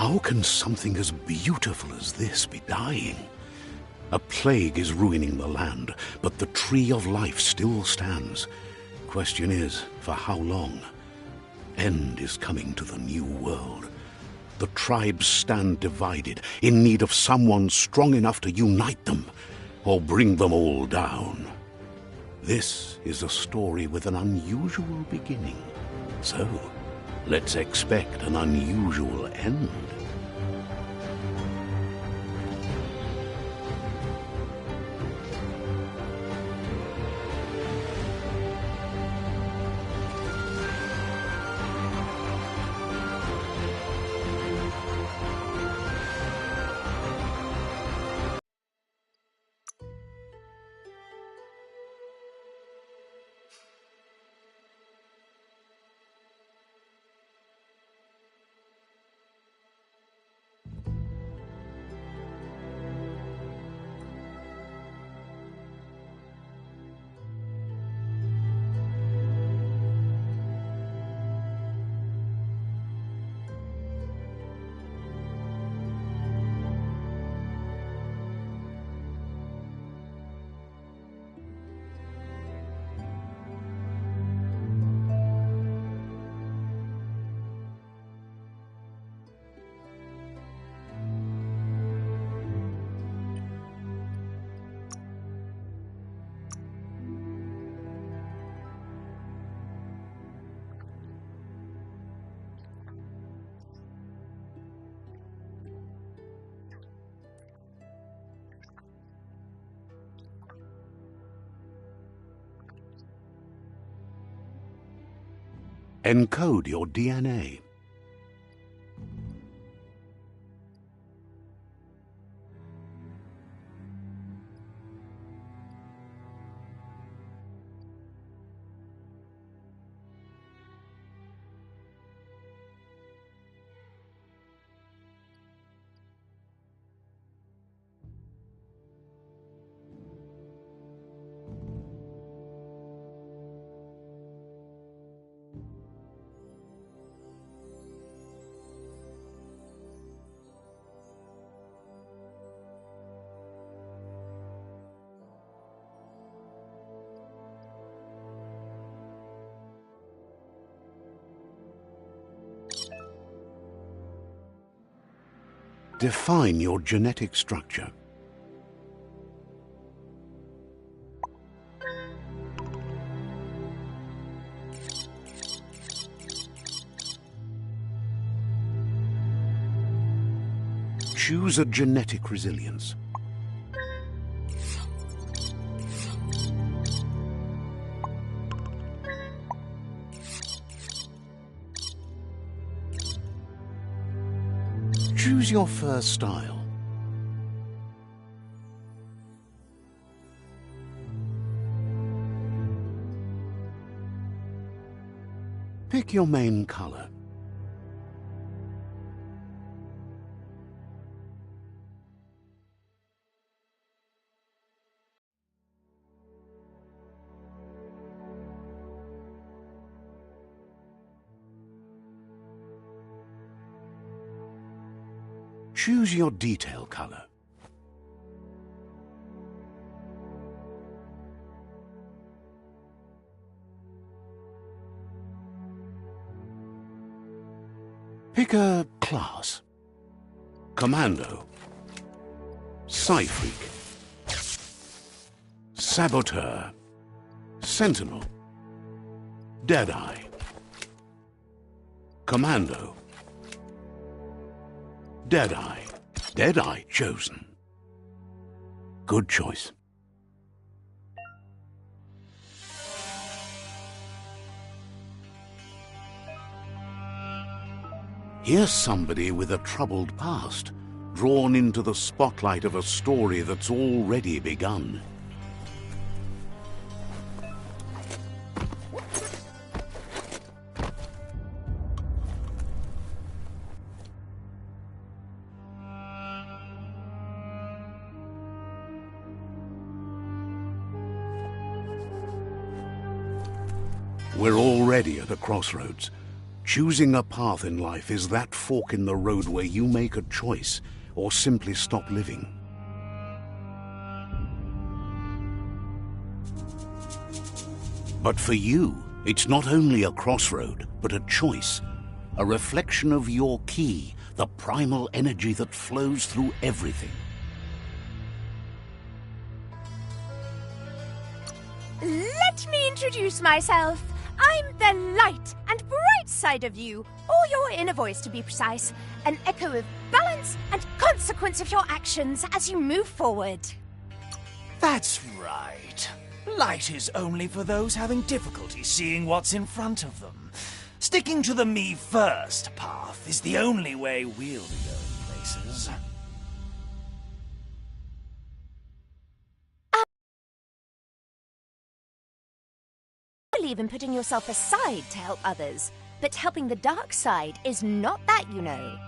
How can something as beautiful as this be dying? A plague is ruining the land, but the tree of life still stands. Question is, for how long? End is coming to the new world. The tribes stand divided, in need of someone strong enough to unite them, or bring them all down. This is a story with an unusual beginning. So, let's expect an unusual end. Encode your DNA. Define your genetic structure. Choose a genetic resilience. Choose your first style. Pick your main color. Choose your detail color. Pick a class. Commando. Psy-Freak. Saboteur. Sentinel. Deadeye. Commando. Deadeye. Deadeye chosen. Good choice. Here's somebody with a troubled past, drawn into the spotlight of a story that's already begun. We're already at a crossroads. Choosing a path in life is that fork in the road where you make a choice or simply stop living. But for you, it's not only a crossroad, but a choice, a reflection of your ki, the primal energy that flows through everything. Let me introduce myself. I'm the light and bright side of you, or your inner voice to be precise, an echo of balance and consequence of your actions as you move forward. That's right. Light is only for those having difficulty seeing what's in front of them. Sticking to the me first path is the only way we'll be going places. I believe in putting yourself aside to help others, but helping the dark side is not that, you know.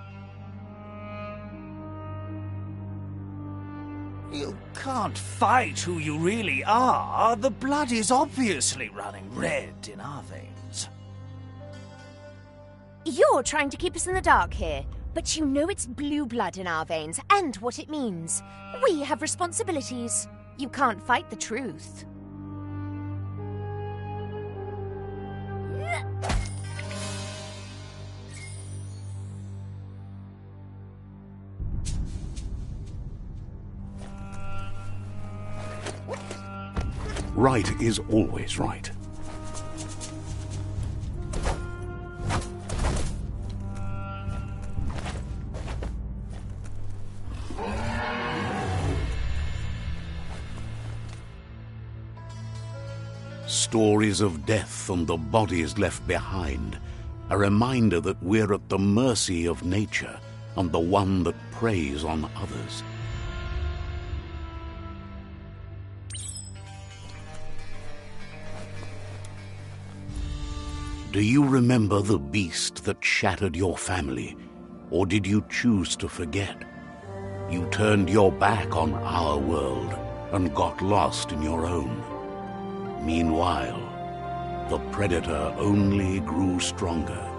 You can't fight who you really are. The blood is obviously running red in our veins. You're trying to keep us in the dark here, but you know it's blue blood in our veins and what it means. We have responsibilities. You can't fight the truth. Right is always right. Stories of death and the bodies left behind, a reminder that we're at the mercy of nature and the one that preys on others. Do you remember the beast that shattered your family, or did you choose to forget? You turned your back on our world and got lost in your own. Meanwhile, the predator only grew stronger.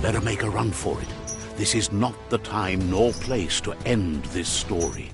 Better make a run for it. This is not the time nor place to end this story.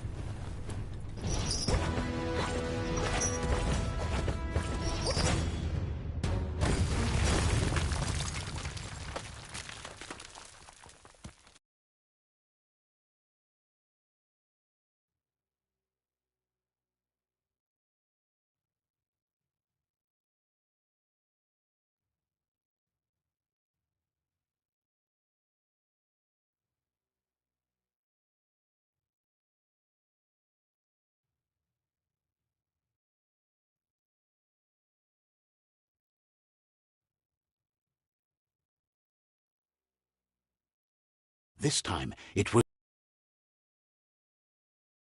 This time, it was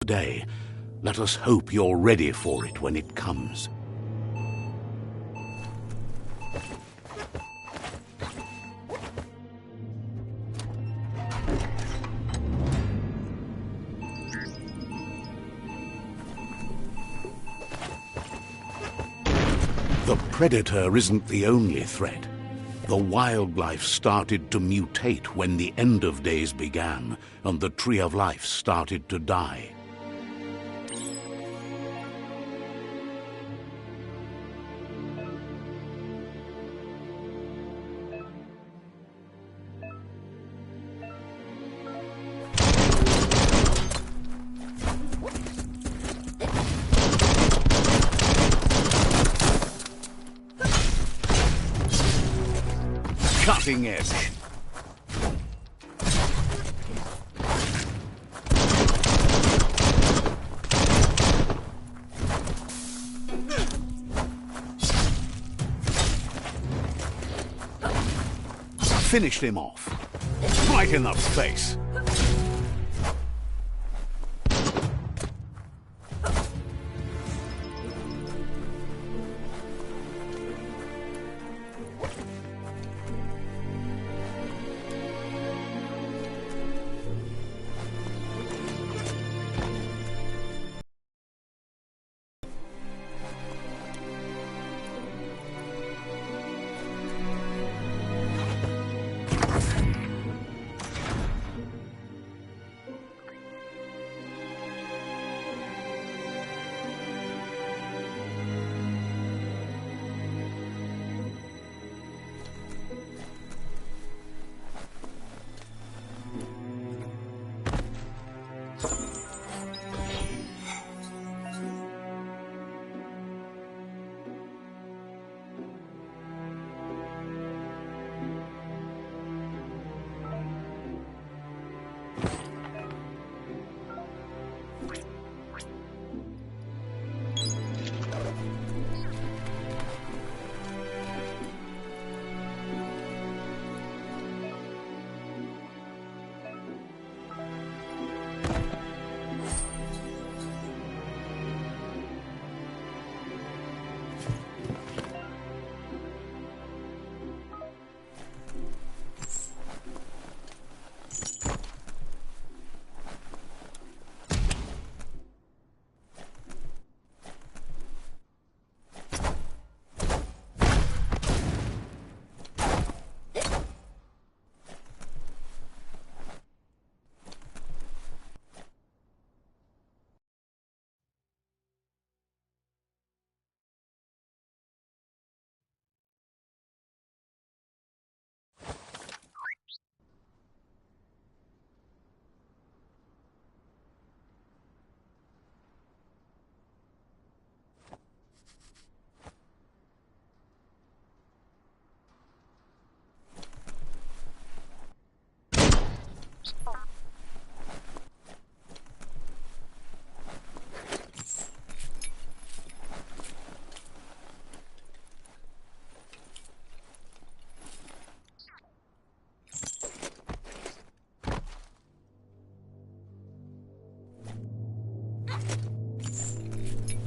today. Let us hope you're ready for it when it comes. The predator isn't the only threat. The wildlife started to mutate when the end of days began, and the tree of life started to die. Cutting edge. Finished him off. Right in the face.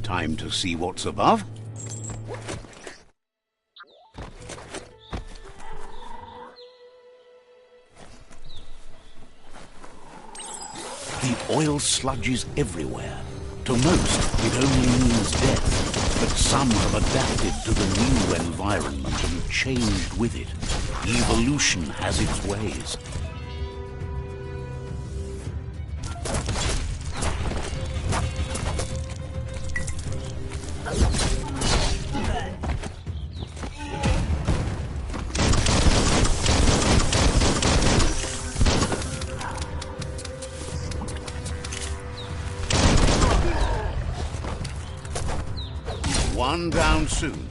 Time to see what's above. The oil sludges everywhere. To most, it only means death. But some have adapted to the new environment and changed with it. Evolution has its ways. One down soon.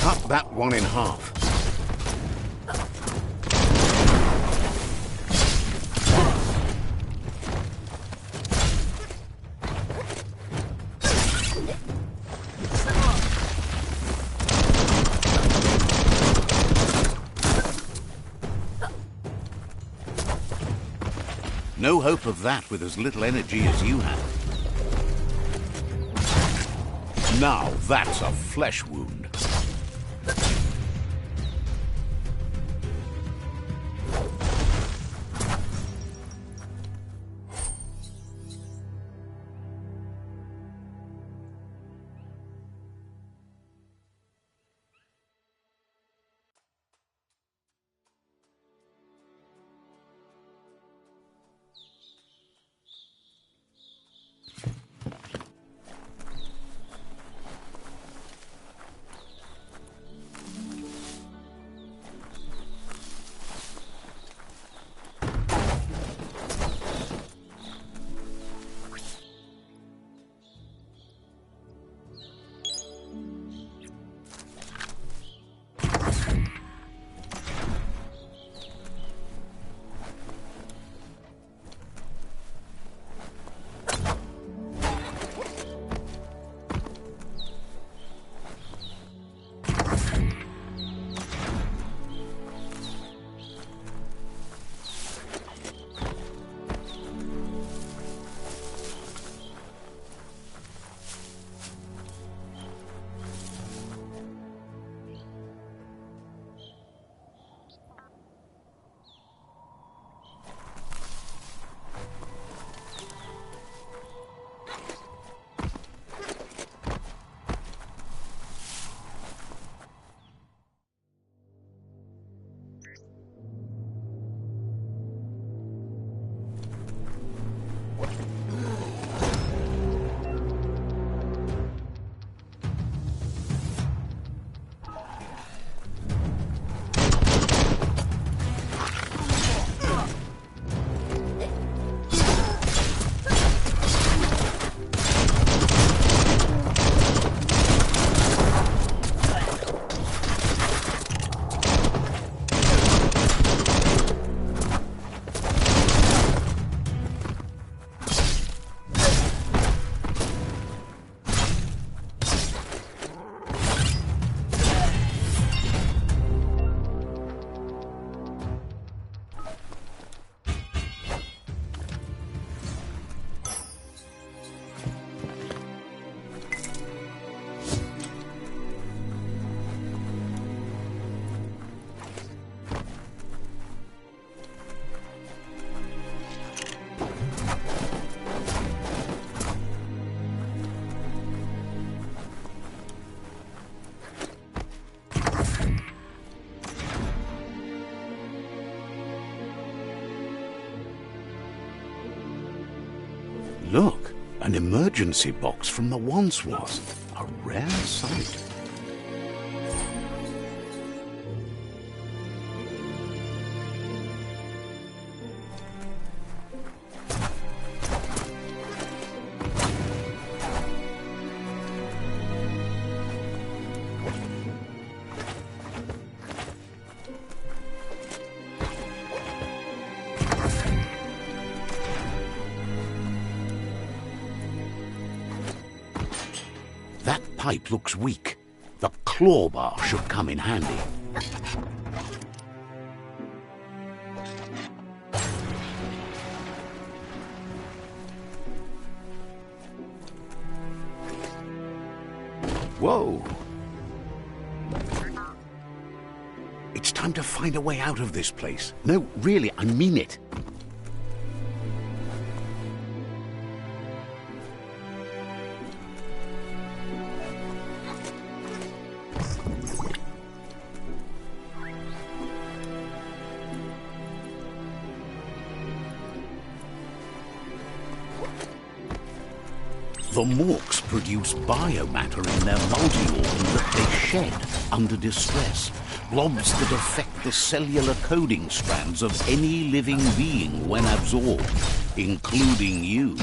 Cut that one in half. No hope of that with as little energy as you have. Now that's a flesh wound. Look, an emergency box from the once was. A rare sight. That pipe looks weak. The claw bar should come in handy. Whoa! It's time to find a way out of this place. No, really, I mean it. The Morks produce biomatter in their multi-organ that they shed under distress. Blobs that affect the cellular coding strands of any living being when absorbed, including you.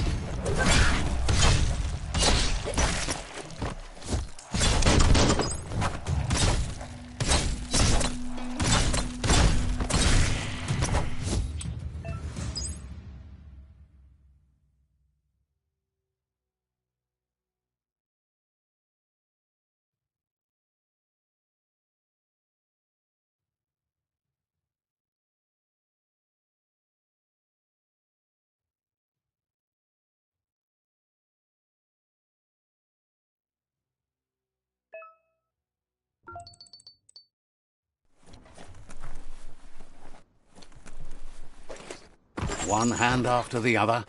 One hand after the other.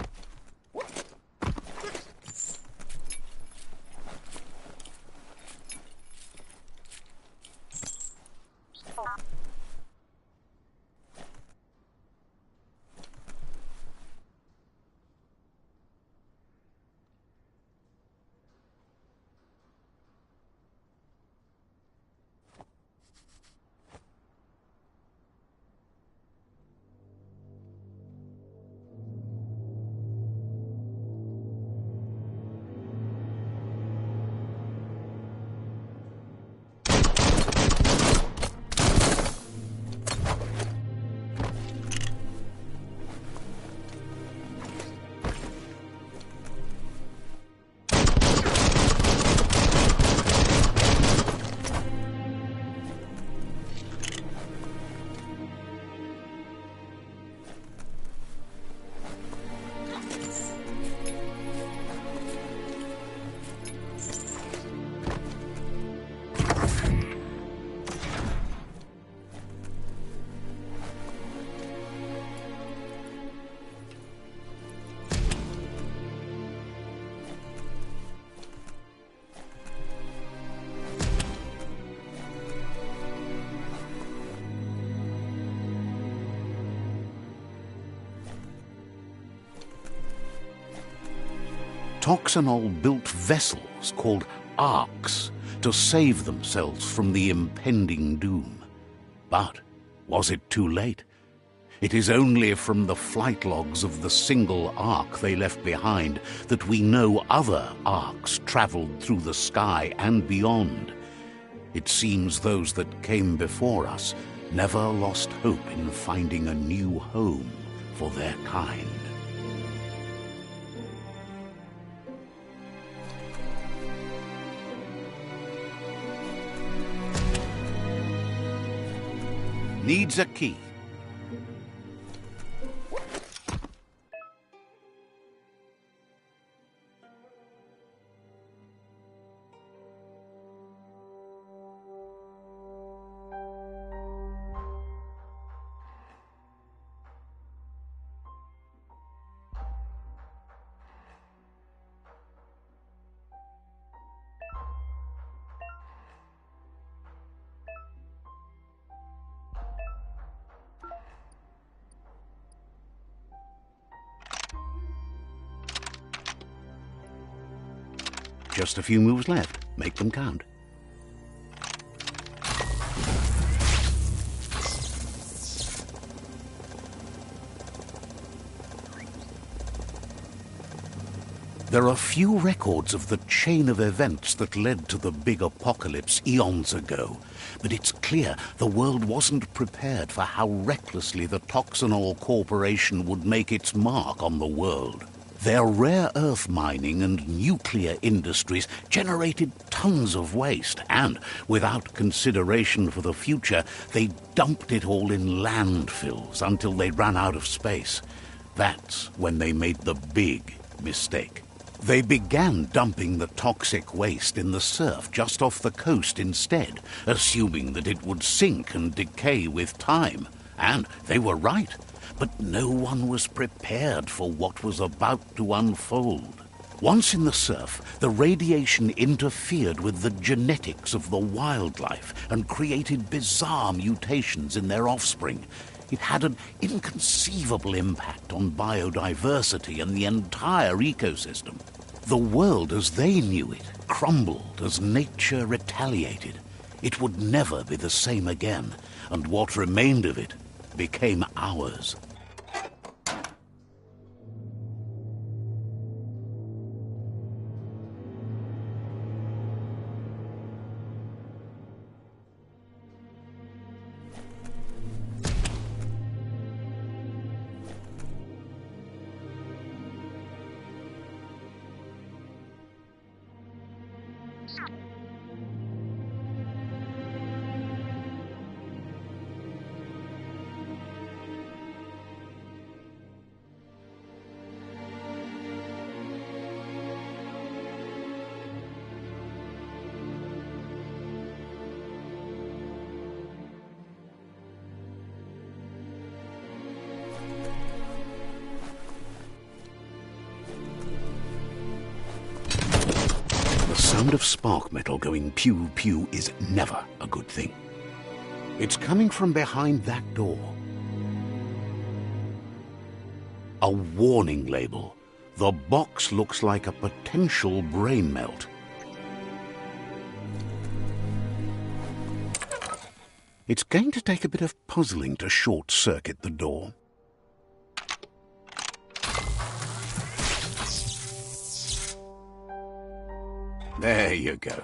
Toxanol built vessels called arks to save themselves from the impending doom. But was it too late? It is only from the flight logs of the single ark they left behind that we know other arks traveled through the sky and beyond. It seems those that came before us never lost hope in finding a new home for their kind. Needs a key. Just a few moves left. Make them count. There are few records of the chain of events that led to the big apocalypse eons ago, but it's clear the world wasn't prepared for how recklessly the Toxanol Corporation would make its mark on the world. Their rare earth mining and nuclear industries generated tons of waste, and, without consideration for the future, they dumped it all in landfills until they ran out of space. That's when they made the big mistake. They began dumping the toxic waste in the surf just off the coast instead, assuming that it would sink and decay with time. And they were right. But no one was prepared for what was about to unfold. Once in the surf, the radiation interfered with the genetics of the wildlife and created bizarre mutations in their offspring. It had an inconceivable impact on biodiversity and the entire ecosystem. The world as they knew it crumbled as nature retaliated. It would never be the same again, and what remained of it became ours. sound of spark metal going pew-pew is never a good thing. It's coming from behind that door. A warning label. The box looks like a potential brain melt. It's going to take a bit of puzzling to short-circuit the door. There you go.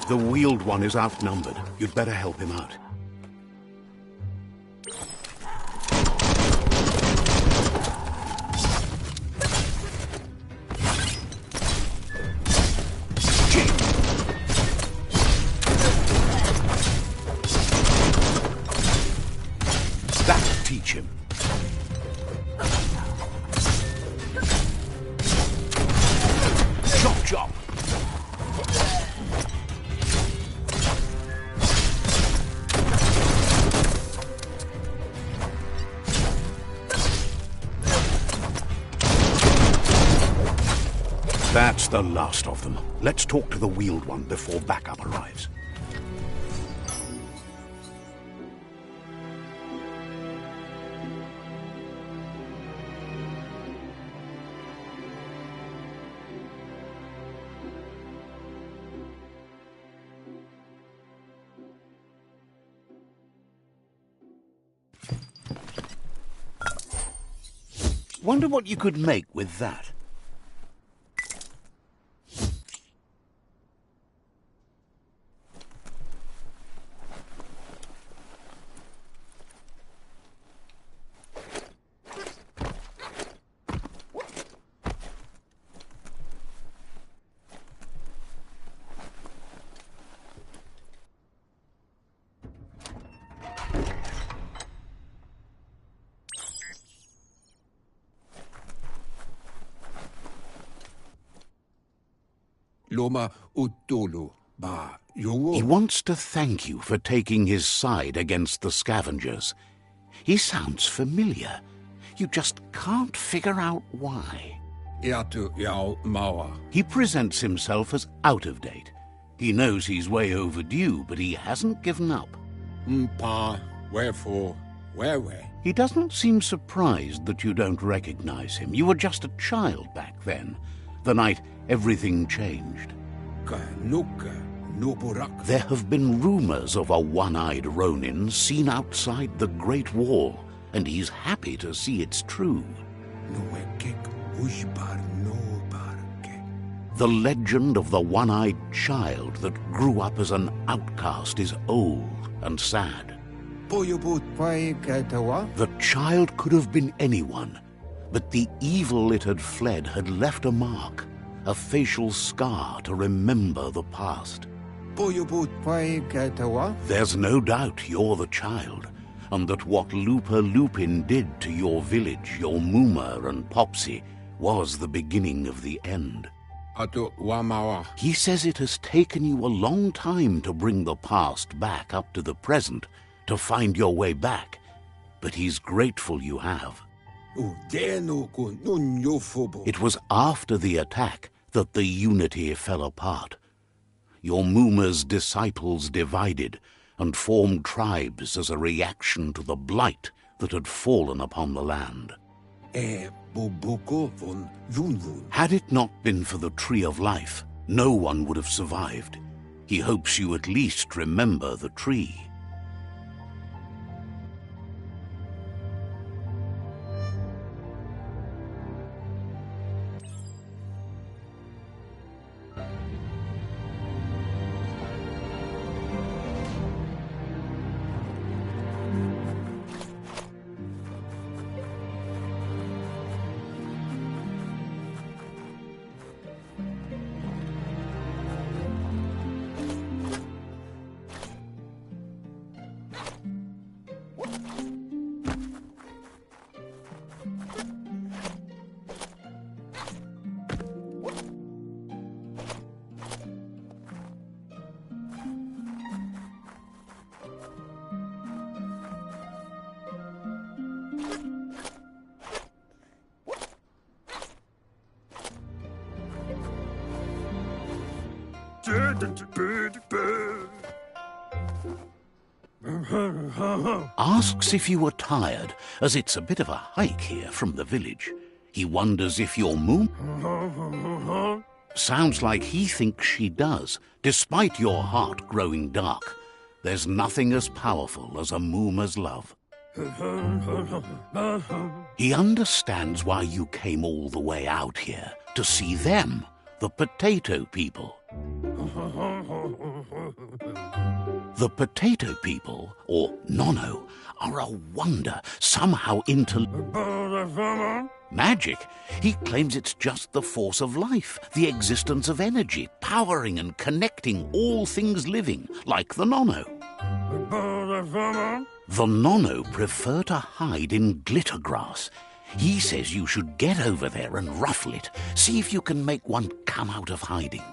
The wheeled one is outnumbered. You'd better help him out. That'll teach him. Chop, chop. That's the last of them. Let's talk to the wheeled one before backup arrives. Wonder what you could make with that. Loma Utulu ba yowo. He wants to thank you for taking his side against the scavengers. He sounds familiar. You just can't figure out why. Iatu yao mawa. He presents himself as out of date. He knows he's way overdue, but he hasn't given up. Mpa, wherefore, where? He doesn't seem surprised that you don't recognize him. You were just a child back then, the night everything changed. Ka nuka nuburak. There have been rumors of a one-eyed Ronin seen outside the Great Wall, and he's happy to see it's true. Nuekek ushbar no barke. The legend of the one-eyed child that grew up as an outcast is old and sad. Boyobut pai katawa. The child could have been anyone, but the evil it had fled had left a mark, a facial scar to remember the past. Boyobut pai katawa. There's no doubt you're the child, and that what Lupa Lupin did to your village, your Muma and Popsy, was the beginning of the end. Atu wamawa. He says it has taken you a long time to bring the past back up to the present, to find your way back, but he's grateful you have. It was after the attack that the unity fell apart. Your Muma's disciples divided and formed tribes as a reaction to the blight that had fallen upon the land. Had it not been for the Tree of Life, no one would have survived. He hopes you at least remember the tree. Asks if you are tired, as it's a bit of a hike here from the village. He wonders if your moon... Sounds like he thinks she does, despite your heart growing dark. There's nothing as powerful as a moomer's love. He understands why you came all the way out here, to see them, the potato people. The potato people, or Nono, are a wonder, somehow into magic. He claims it's just the force of life, the existence of energy, powering and connecting all things living, like the Nono. The Nono prefer to hide in glitter grass. He says you should get over there and ruffle it, see if you can make one come out of hiding.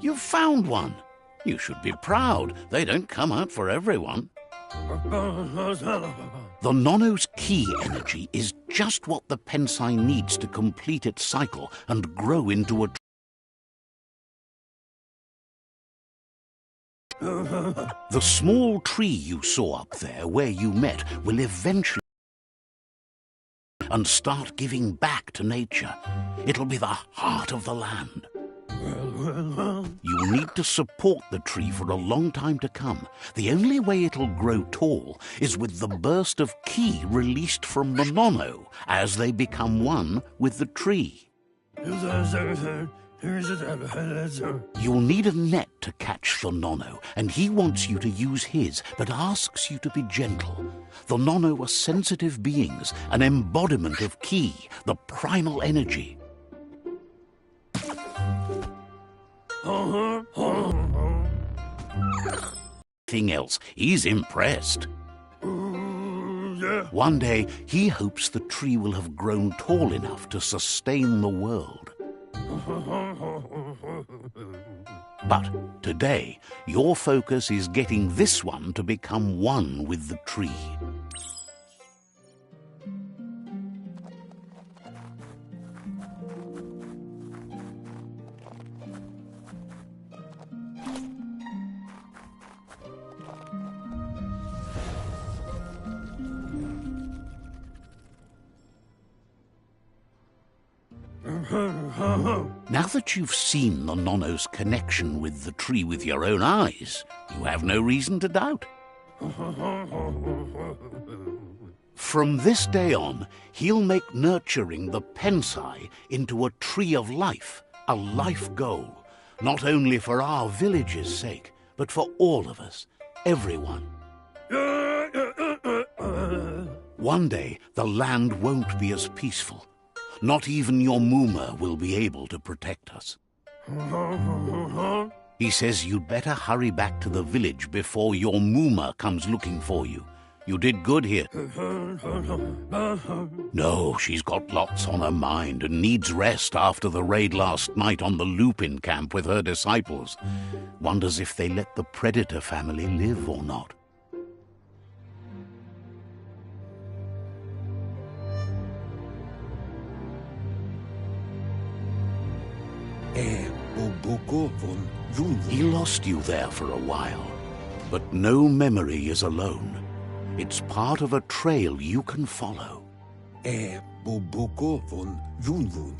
You've found one. You should be proud. They don't come out for everyone. The Nono's key energy is just what the Paymaya needs to complete its cycle and grow into a... The small tree you saw up there where you met will eventually and start giving back to nature. It'll be the heart of the land. You'll need to support the tree for a long time to come. The only way it'll grow tall is with the burst of ki released from the Nono as they become one with the tree. You'll need a net to catch the Nono, and he wants you to use his, but asks you to be gentle. The Nono are sensitive beings, an embodiment of ki, the primal energy. Anything else, he's impressed. One day, he hopes the tree will have grown tall enough to sustain the world. But today, your focus is getting this one to become one with the tree. Now that you've seen the Nono's connection with the tree with your own eyes, you have no reason to doubt. From this day on, he'll make nurturing the Paymaya into a tree of life, a life goal, not only for our village's sake, but for all of us, everyone. One day, the land won't be as peaceful. Not even your Moomer will be able to protect us. He says you'd better hurry back to the village before your Moomer comes looking for you. You did good here. No, she's got lots on her mind and needs rest after the raid last night on the Lupin camp with her disciples. Wonders if they let the Predator family live or not. He lost you there for a while, but no memory is alone. It's part of a trail you can follow. He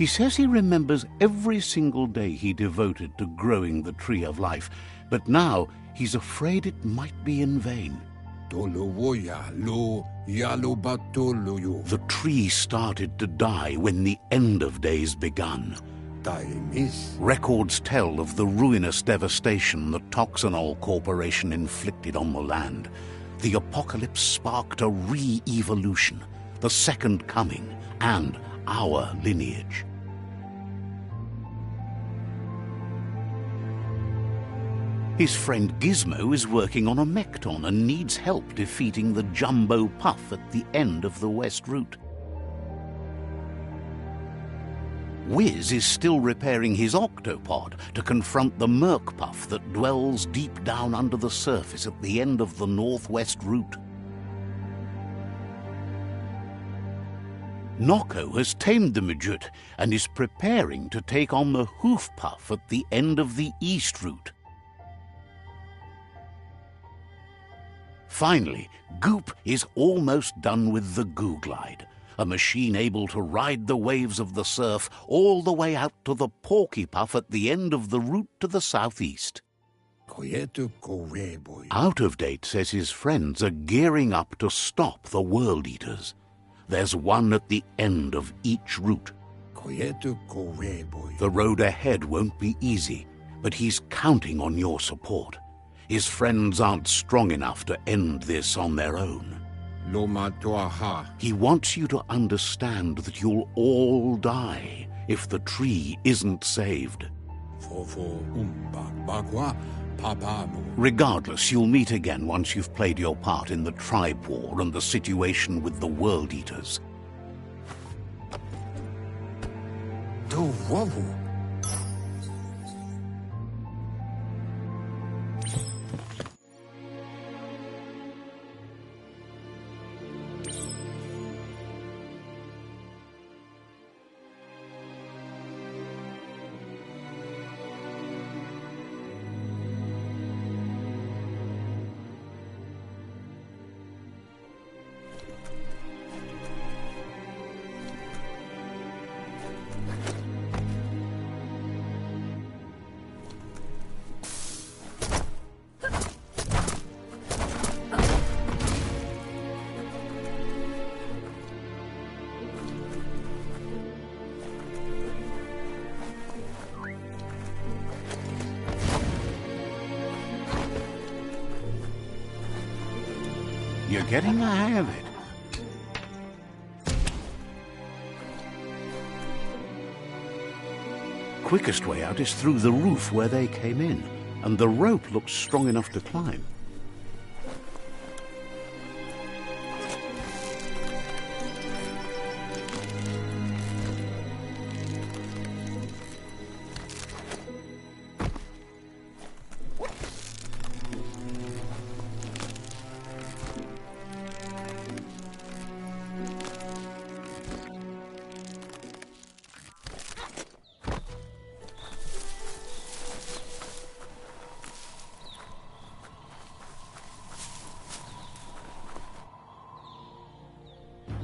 says he remembers every single day he devoted to growing the tree of life, but now he's afraid it might be in vain. The tree started to die when the end of days begun. Taimis. Records tell of the ruinous devastation the Toxanol Corporation inflicted on the land. The apocalypse sparked a re-evolution, the Second Coming, and our lineage. His friend Gizmo is working on a Mekton and needs help defeating the Jumbo Puff at the end of the West Route. Wiz is still repairing his octopod to confront the Merc Puff that dwells deep down under the surface at the end of the Northwest Route. Noko has tamed the Midget and is preparing to take on the Hoof Puff at the end of the East Route. Finally, Goop is almost done with the Goo Glide, a machine able to ride the waves of the surf all the way out to the Porky Puff at the end of the route to the southeast. Out of Date says his friends are gearing up to stop the World Eaters. There's one at the end of each route. The road ahead won't be easy, but he's counting on your support. His friends aren't strong enough to end this on their own. He wants you to understand that you'll all die if the tree isn't saved. Regardless, you'll meet again once you've played your part in the tribe war and the situation with the World Eaters. You're getting the hang of it. Quickest way out is through the roof where they came in, and the rope looks strong enough to climb.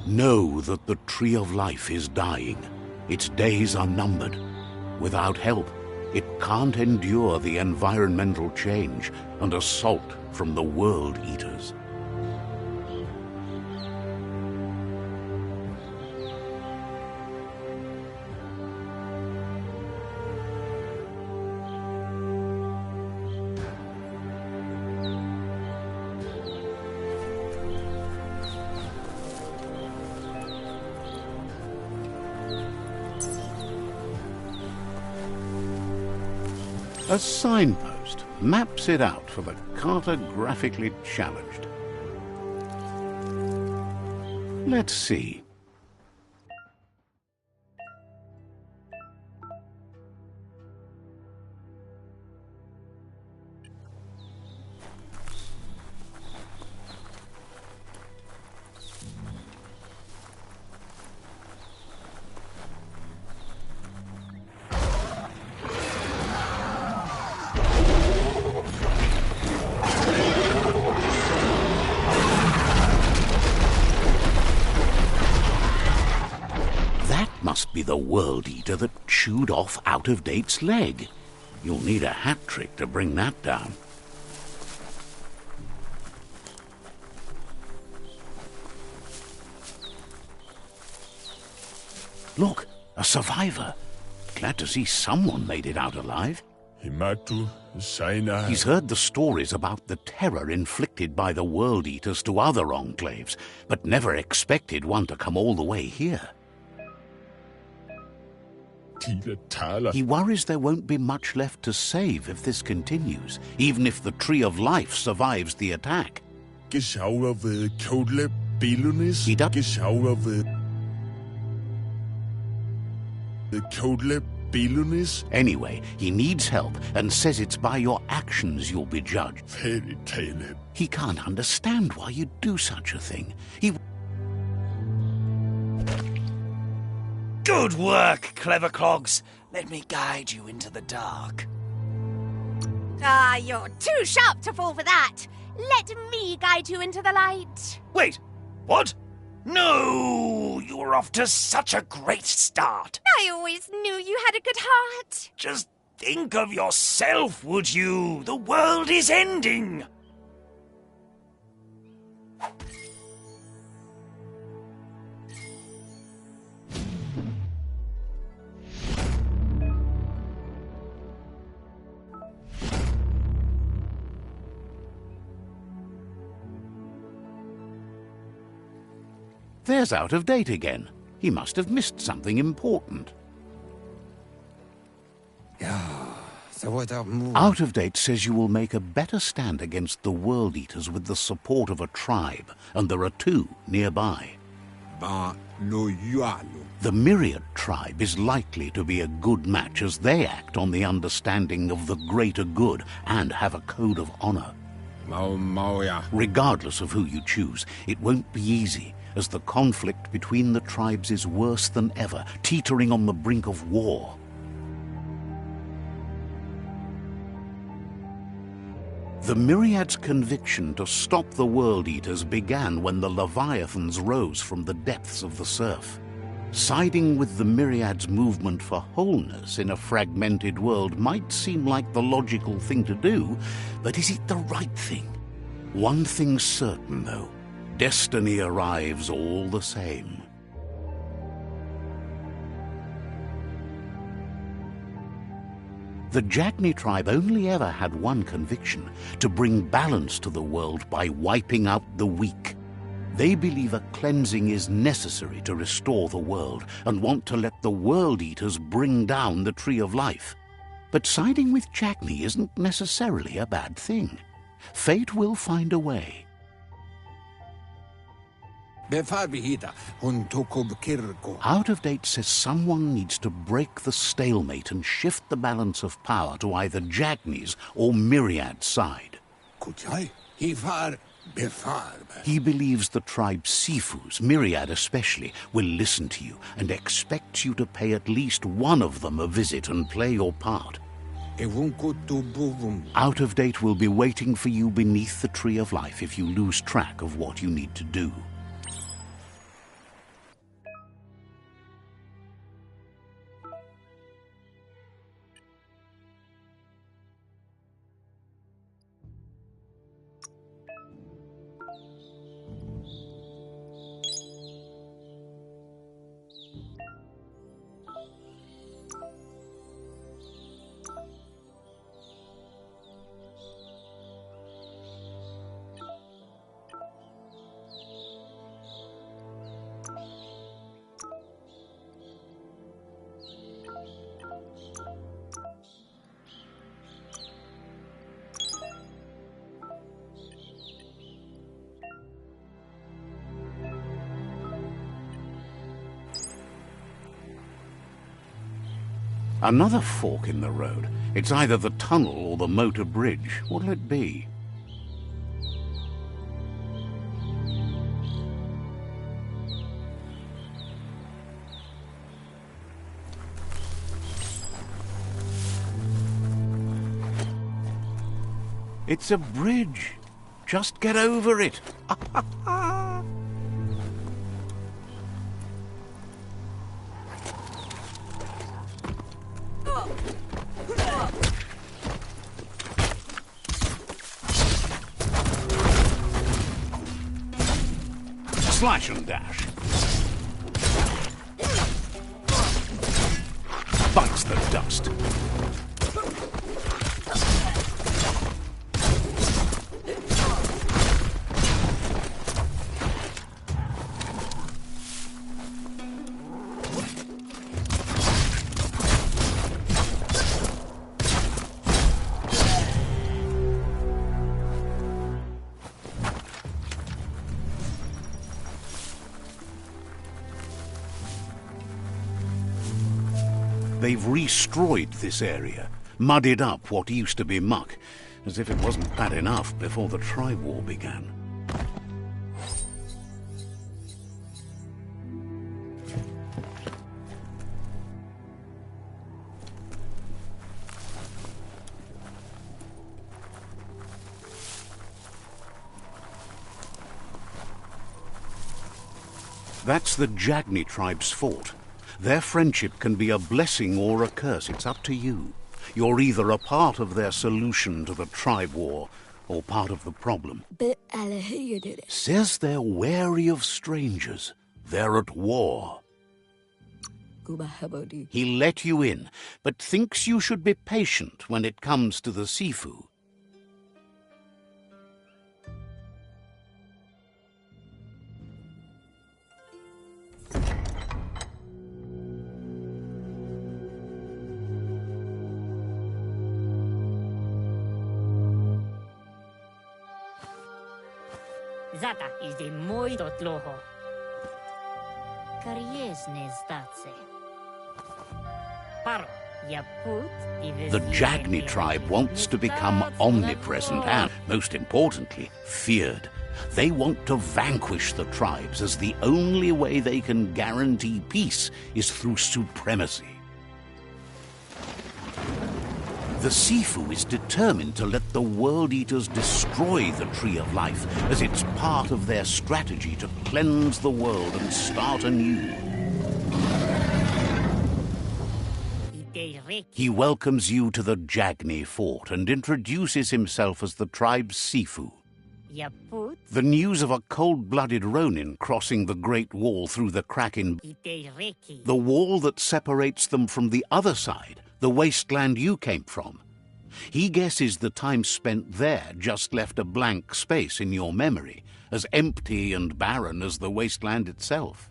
Know that the Tree of Life is dying. Its days are numbered. Without help, it can't endure the environmental change and assault from the World Eaters. A signpost maps it out for the cartographically challenged. Let's see. Must be the World Eater that chewed off Out of Date's leg. You'll need a hat trick to bring that down. Look, a survivor. Glad to see someone made it out alive. Himatu, Saina. He's heard the stories about the terror inflicted by the World Eaters to other enclaves, but never expected one to come all the way here. He worries there won't be much left to save if this continues, even if the Tree of Life survives the attack. He does. Anyway, he needs help and says it's by your actions you'll be judged. He can't understand why you'd do such a thing. Good work, clever clogs. Let me guide you into the dark. Ah, you're too sharp to fall for that. Let me guide you into the light. Wait, what? No, you were off to such a great start. I always knew you had a good heart. Just think of yourself, would you? The world is ending. There's Out of Date again. He must have missed something important. Out of Date says you will make a better stand against the World Eaters with the support of a tribe, and there are 2 nearby. The Myriad tribe is likely to be a good match as they act on the understanding of the greater good and have a code of honor. Regardless of who you choose, it won't be easy, as the conflict between the tribes is worse than ever, teetering on the brink of war. The Myriad's conviction to stop the World Eaters began when the Leviathans rose from the depths of the surf. Siding with the Myriad's movement for wholeness in a fragmented world might seem like the logical thing to do, but is it the right thing? One thing's certain, though. Destiny arrives all the same. The Jagni tribe only ever had one conviction: to bring balance to the world by wiping out the weak. They believe a cleansing is necessary to restore the world and want to let the World Eaters bring down the Tree of Life. But siding with Jagni isn't necessarily a bad thing. Fate will find a way. Out of Date says someone needs to break the stalemate and shift the balance of power to either Jagni's or Myriad's side. He believes the tribe Sifus, Myriad especially, will listen to you and expects you to pay at least one of them a visit and play your part. Out of Date will be waiting for you beneath the Tree of Life if you lose track of what you need to do. Another fork in the road. It's either the tunnel or the motor bridge. What'll it be? It's a bridge. Just get over it. Slash and dash. Bites the beast. They've restroyed this area, muddied up what used to be muck, as if it wasn't bad enough before the tribe war began. That's the Jagni tribe's fort. Their friendship can be a blessing or a curse. It's up to you. You're either a part of their solution to the tribe war or part of the problem. Says they're wary of strangers. They're at war. He let you in, but thinks you should be patient when it comes to the Sifu. Zata is de muito tloho. Kariesne zdatse. Paro, ya put. The Jagni tribe wants to become omnipresent and, most importantly, feared. They want to vanquish the tribes, as the only way they can guarantee peace is through supremacy. The Sifu is determined to let the World Eaters destroy the Tree of Life, as it's part of their strategy to cleanse the world and start anew. He welcomes you to the Jagni fort and introduces himself as the tribe's Sifu. The news of a cold-blooded Ronin crossing the Great Wall through the crack in the wall that separates them from the other side, the wasteland you came from. He guesses the time spent there just left a blank space in your memory, as empty and barren as the wasteland itself.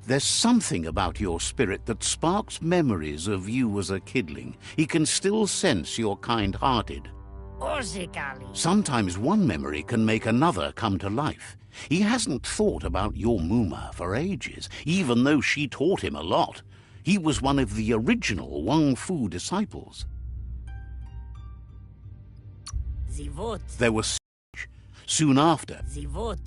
There's something about your spirit that sparks memories of you as a kidling. He can still sense you're kind-hearted. Sometimes one memory can make another come to life. He hasn't thought about your Muma for ages, even though she taught him a lot. He was one of the original Wang Fu disciples. There was soon after.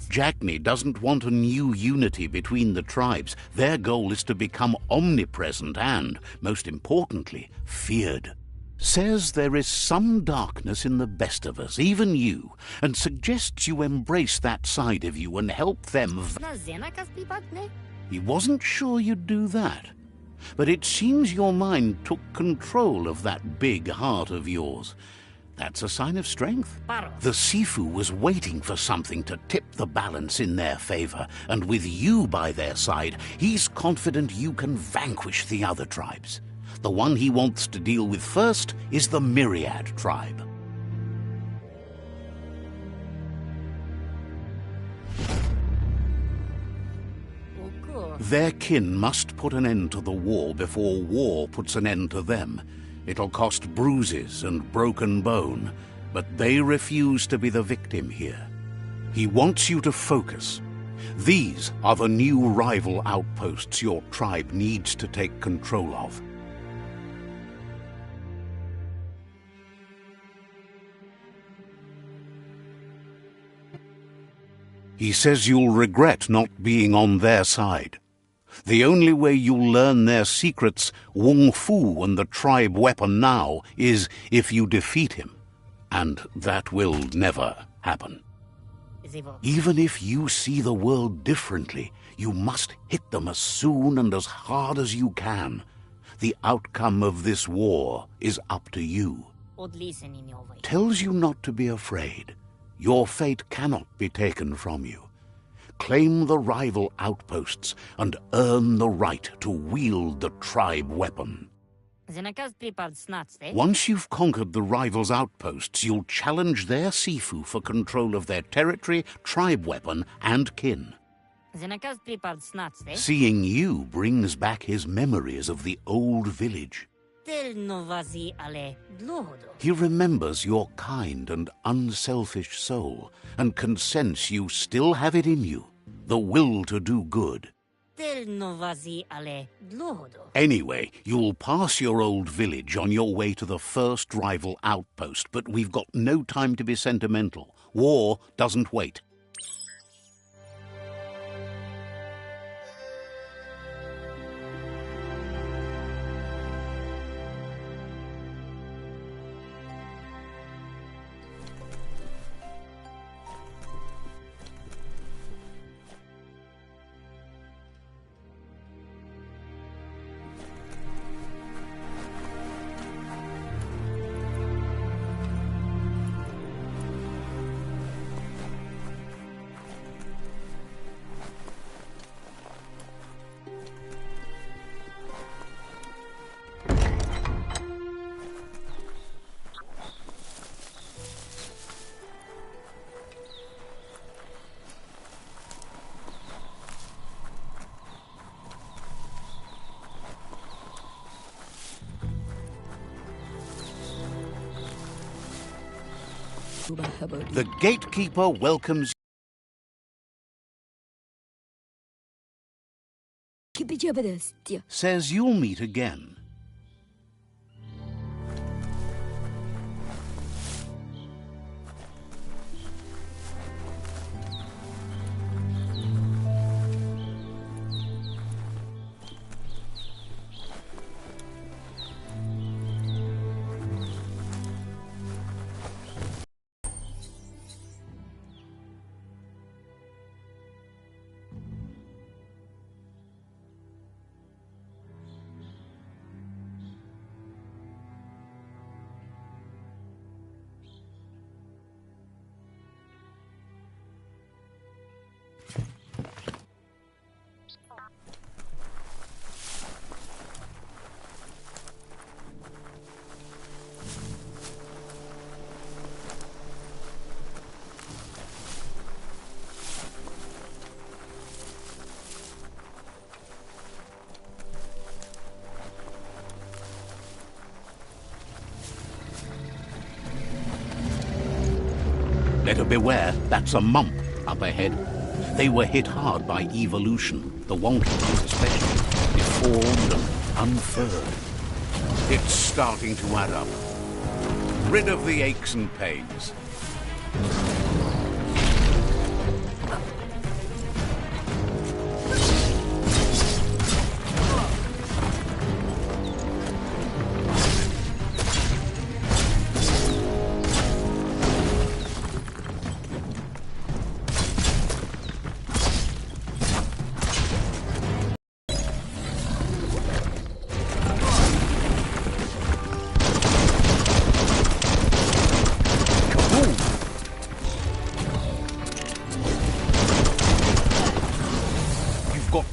Jagni doesn't want a new unity between the tribes. Their goal is to become omnipresent and, most importantly, feared. Says there is some darkness in the best of us, even you, and suggests you embrace that side of you and help them. He wasn't sure you'd do that. But it seems your mind took control of that big heart of yours. That's a sign of strength. The Sifu was waiting for something to tip the balance in their favor, and with you by their side, he's confident you can vanquish the other tribes. The one he wants to deal with first is the Myriad tribe. Their kin must put an end to the war before war puts an end to them. It'll cost bruises and broken bone, but they refuse to be the victim here. He wants you to focus. These are the new rival outposts your tribe needs to take control of. He says you'll regret not being on their side. The only way you'll learn their secrets, Wung Fu and the tribe weapon now, is if you defeat him. And that will never happen. Even if you see the world differently, you must hit them as soon and as hard as you can. The outcome of this war is up to you. Tells you not to be afraid. Your fate cannot be taken from you. Claim the rival outposts and earn the right to wield the tribe weapon. Once you've conquered the rivals' outposts, you'll challenge their Sifu for control of their territory, tribe weapon, and kin. Seeing you brings back his memories of the old village. He remembers your kind and unselfish soul, and can sense you still have it in you, the will to do good. Anyway, you'll pass your old village on your way to the first rival outpost, but we've got no time to be sentimental. War doesn't wait. The gatekeeper welcomes says you'll meet again. Better beware, that's a mump up ahead. They were hit hard by evolution, the wonky ones especially, deformed and unfurred. It's starting to add up. Rid of the aches and pains.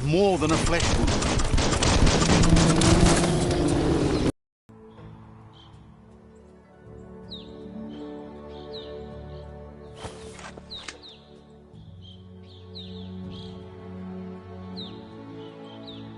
More than a flesh wound.